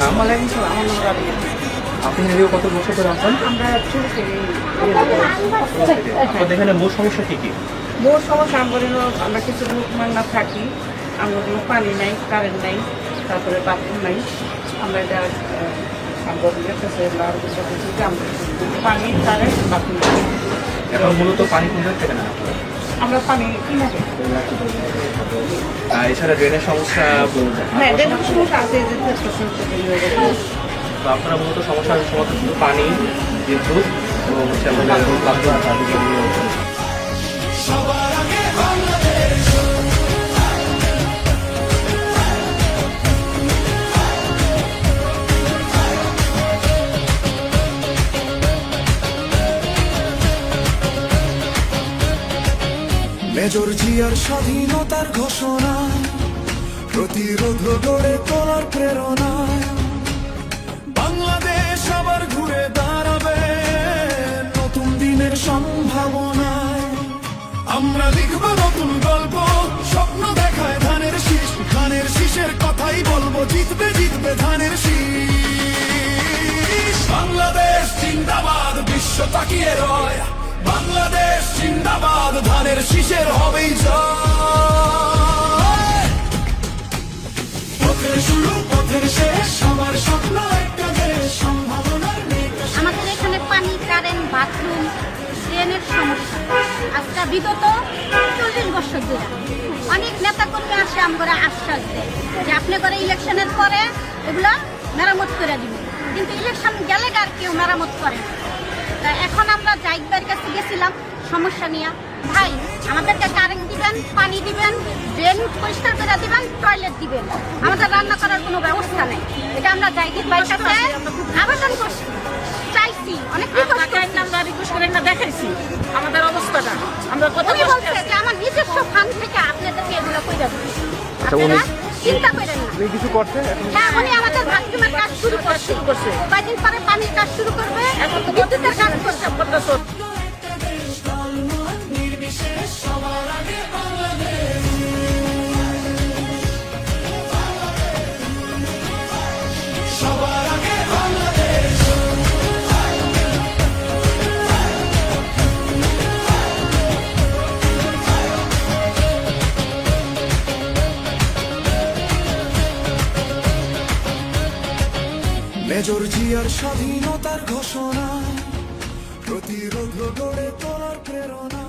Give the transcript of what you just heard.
নাম? ওয়ালাইকুম সালাম, আমার নাম রাবিয়া। আপনি এদিকে কত বছর ধরে আছেন? আমরা শুরু থেকে আপনাদের এখানে মূল সমস্যা কি কি? মোট সমস্যা আমরা কিছু লোক না থাকি, আমরা কোনো পানি নাই, কারেন্ট নাই, তারপরে বাথরুম নাই। আমরা এটা পানি, কারেন্ট, বাথরুম। এখন মূলত পানি কোন জায়গা থেকে না? আমরা পানি কিনা খাই। এছাড়া ড্রেনের সমস্যা, হ্যাঁ, ড্রেনের সমস্যা আছে, এই যে সমস্যা তৈরি হয়ে গেছে। তো আপনারা মূলত সমস্যার সমাধান শুধু পানি, বিদ্যুৎ এবং হচ্ছে আমাদের মেজর জিয়ার স্বাধীনতার ঘোষণা, প্রতিরোধ গড়ে তোলার প্রেরণা, বাংলাদেশ আবার ঘুরে দাঁড়াবে নতুন দিনের সম্ভাবনায়। আমরা লিখব নতুন গল্প, স্বপ্ন দেখায় ধানের শীষ, ধানের শীষের কথাই বলবো, জিতবে জিতবে ধানের শীষ। বাংলাদেশ জিন্দাবাদ, বিশ্ব তাকিয়ে রয়, বাংলাদেশ জিন্দাবাদ, ধানের শীষের হবেই জয়। পথের শুরু পথের শেষ, সবার স্বপ্ন একটা দেশ, সম্ভাবনার নিকাশ। আমাদের এখানে পানি, কারেন্ট, বাথরুম, ড্রেনের সমস্যা আজকে বিগত 40 বছর ধরে অনেক নেতা কর্মী আসে আমরা আশ্বাস দেয় যে আপনি করে ইলেকশনের পরে এগুলো মেরামত করে দিবেন, কিন্তু ইলেকশন গেলে আর কেউ মেরামত করে না। তা এখন আমরা জাইকবার কাছে গেছিলাম সমস্যা নিয়ে, ভাই আমাদেরকে কারেন্ট দিবেন, পানি দিবেন, ড্রেন পরিষ্কার করে দিবেন, টয়লেট দিবেন, আমাদের রান্না করার কোনো ব্যবস্থা নেই। এটা আমরা জাইকের ভাইয়ের কাছে আবেদন করছি, চাইছি, অনেক রিকোয়েস্ট করে না দেখাইছি আমাদের অবস্থাটা। আমরা কথা বলছে যে আমার নিজস্ব ফান্ড থেকে আপনাদেরকে এগুলো কইরা দিই, আপনারা চিন্তা করেন না। কিছু করছে হ্যাঁ, উনি আমাদের বাথরুমের কাজ শুরু করছে, কয়েকদিন পরে পানির কাজ শুরু করবে, এখন তো বিদ্যুতের কাজ করছে। নির্বিশেষ সবার আগে বাংলাদেশ। সবার আগে বাংলাদেশ। মেজর জিয়ার স্বাধীনতার ঘোষণা, প্রতিরোধ গড়ে তোলার প্রেরণা।